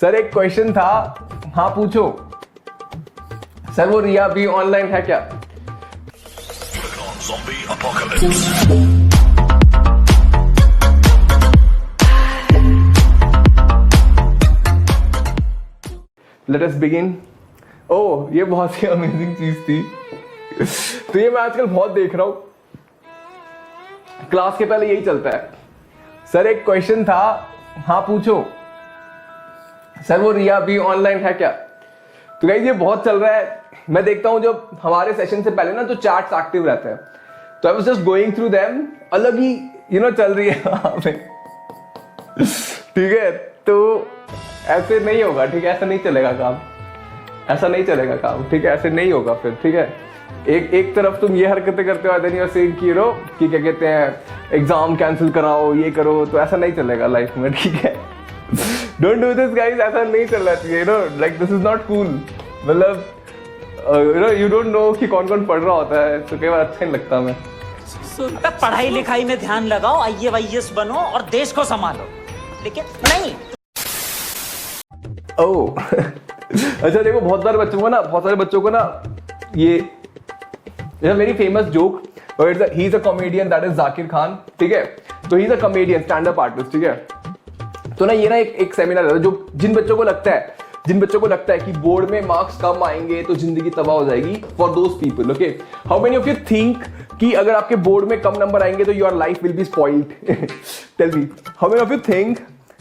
Sir एक question था। हाँ पूछो। सर वो रिया भी ऑनलाइन है क्या? Let us begin. ओह ये बहुत ही अमेजिंग चीज थी। तो ये मैं आजकल बहुत देख रहा हूं, क्लास के पहले यही चलता है। सर एक क्वेश्चन था। हाँ पूछो। सर वो रिया भी ऑनलाइन है क्या? तो गाइस ये बहुत चल रहा है। मैं देखता हूं जब हमारे सेशन से पहले ना जो चैट्स एक्टिव रहते हैं, तो I was just going through them, अलग ही चल रही है वहां पे। ठीक है, तो ऐसे नहीं होगा। ठीक है, ऐसा नहीं चलेगा काम, ऐसा नहीं चलेगा काम। ठीक है, ऐसे नहीं होगा फिर। ठीक है, एक तरफ तुम ये हरकतें करते हो, देन यू आर सेइंग कि क्या कहते हैं, एग्जाम कैंसिल कराओ, ये करो, तो ऐसा नहीं चलेगा लाइफ में। ठीक है, डोंट डू दिस गाइस, ऐसा नहीं चलना चाहिए। Like this is not cool. मतलब यू डोंट नो कि कौन कौन पढ़ रहा होता है, तो कई बार अच्छा नहीं लगता मैं। पढ़ाई लिखाई में ध्यान लगाओ, IAS बनो और देश को संभालो, लेकिन नहीं। ओह अच्छा देखो, बहुत सारे बच्चों को ना ये मेरी famous joke, he is a comedian, that is Zakir Khan. ठीक है, तो he is a comedian, stand up artist. ठीक है, तो ना ये ना एक सेमिनार है, जो जिन बच्चों को लगता है कि बोर्ड में मार्क्स कम आएंगे तो जिंदगी तबाह हो जाएगी, for those people. Okay, how many of you think कि अगर आपके बोर्ड में कम नंबर आएंगे तो your life will be spoiled? Tell me, how many of you think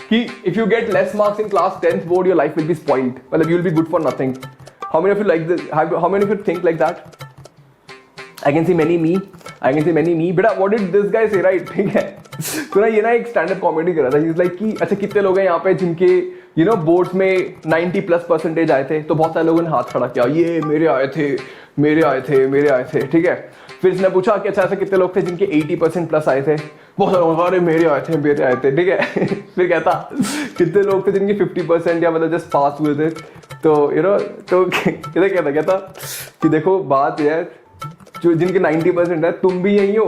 कि if you get less marks in class 10th board your life will be spoiled, मतलब you will be good for nothing? How many of you like this? How many of you think like that? I can see many me, बेटा what did this guy say, right? ठीक है, तो ना ये ना एक stand up comedy कर रहा था। He's like कि अच्छा कितने लोग हैं यहाँ पे जिनके बोर्ड्स में 90+% आए थे? तो बहुत सारे लोगों ने हाथ खड़ा किया, ये मेरे आए थे। ठीक है, फिर इसने पूछा कि अच्छा ऐसे कितने लोग थे जिनके 80%+ आए थे? बहुत सारे लोग, अरे मेरे आए थे। ठीक है फिर कहता कितने लोग थे जिनके 50% या मतलब जस्ट पास हुए थे? तो तो कहता कि देखो बात यह है, जो जिनके 90% है, तुम भी यही हो।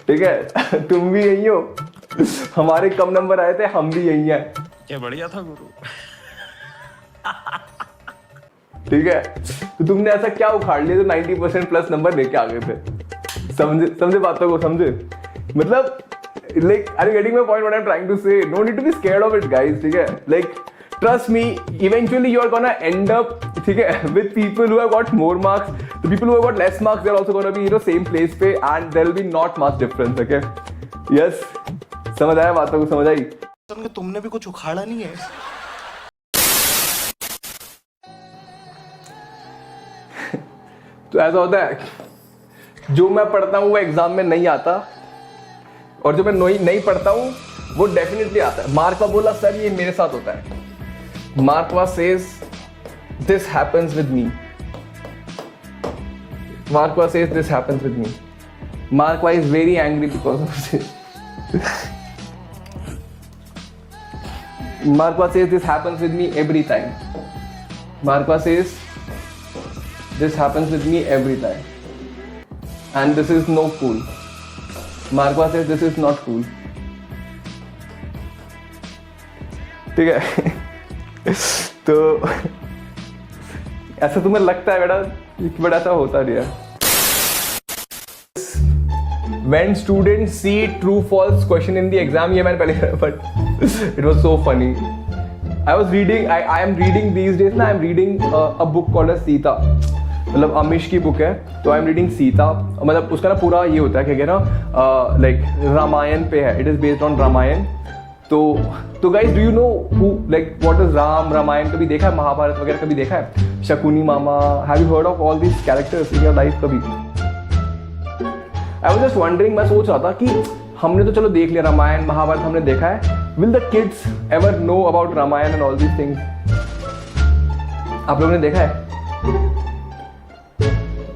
ठीक है तुम भी यही हो, हमारे कम नंबर आए थे, हम भी यही हैं। क्या बढ़िया था गुरु। ठीक है, तो तुमने ऐसा क्या उखाड़ लिया तो 90%+ नंबर लेके आ गए थे? समझे बातों को, समझे? मतलब like are you getting my point what I am trying to say? No need to be scared of it guys. ठीक है, like trust me, eventually you are gonna end up, ठीक है, with people who have got more marks. The people who have got less marks, they're also gonna be same place पे, and there will be not much difference. Okay? Yes, समझ आया बातों को? समझ आई? तुमने भी कुछ उखाड़ा नहीं है। तो ऐसा होता है, जो मैं पढ़ता हूँ वो एग्जाम में नहीं आता, और जो मैं नहीं पढ़ता हूँ वो डेफिनेटली आता है। मार्कवा बोला सर ये मेरे साथ होता है। Markwa says this happens with me. Markwa says this happens with me. Markwa is very angry because of this. Markwa says this happens with me every time. Markwa says this happens with me every time. And this is no cool. Markwa says this is not cool. ठीक है तो ऐसा तुम्हें लगता है बेटा, बड़ा ऐसा होता नहीं है। When students see true false question in the exam, ये मैंने पहले, but it was so funny. I am reading these days ना, I am reading a book called as Sita, मतलब अमिश की बुक है। तो आई एम रीडिंग सीता, मतलब उसका ना पूरा ये होता है क्या कहना, लाइक रामायण पे है, it is based on Ramayana. तो guys do you know who, like what is Ramayana? कभी देखा है? महाभारत वगैरह कभी देखा है? शकुनी मामा, have you heard of all these characters in your life कभी? आई वाज जस्ट वंडरिंग, मैं सोच रहा था कि हमने तो चलो देख लिया रामायण महाभारत, हमने देखा है, will the kids ever know about Ramayan and all these things? आप लोगों ने देखा है?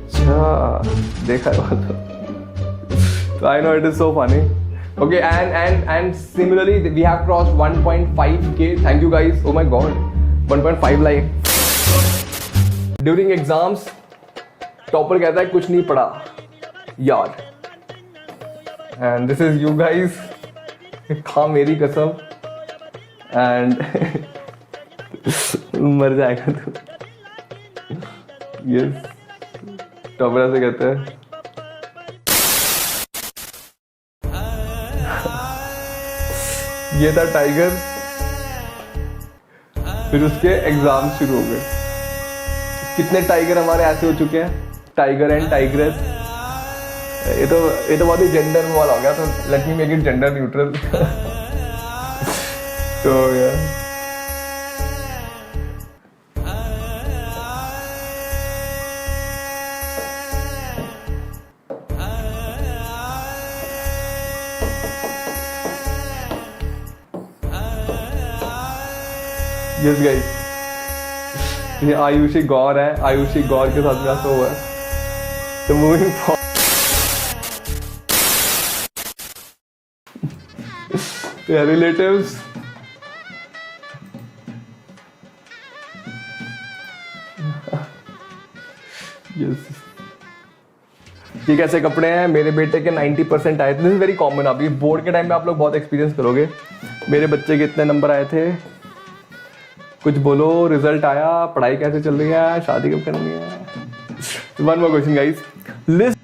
अच्छा देखा है तो I know it is so funny. Okay, and similarly we have crossed 1.5k. Thank you guys. Oh my god, 1.5 like. During exams, topper कहता है कुछ नहीं पढ़ा यार, and this is you guys. खा मेरी कसम, and मर जाएगा तू। यस, टोबरा से कहते हैं। ये था टाइगर, फिर उसके एग्जाम शुरू हो गए। कितने टाइगर हमारे ऐसे हो चुके हैं, टाइगर एंड टाइग्रेस। ये तो बहुत ही जेंडर वाला हो गया, तो let me make it gender neutral. तो यार यस गाइस, ये आयुषी गौर है, आयुषी गौर के साथ ऐसा हुआ है। तो मूविंग रिलेटिव्स, यस, ये कैसे कपड़े हैं? मेरे बेटे के 90% आए थे। This is very common. अभी बोर्ड के टाइम में आप लोग बहुत एक्सपीरियंस करोगे। मेरे बच्चे के इतने नंबर आए थे, कुछ बोलो, रिजल्ट आया, पढ़ाई कैसे चल रही है, शादी कब करनी है? One more question guys, list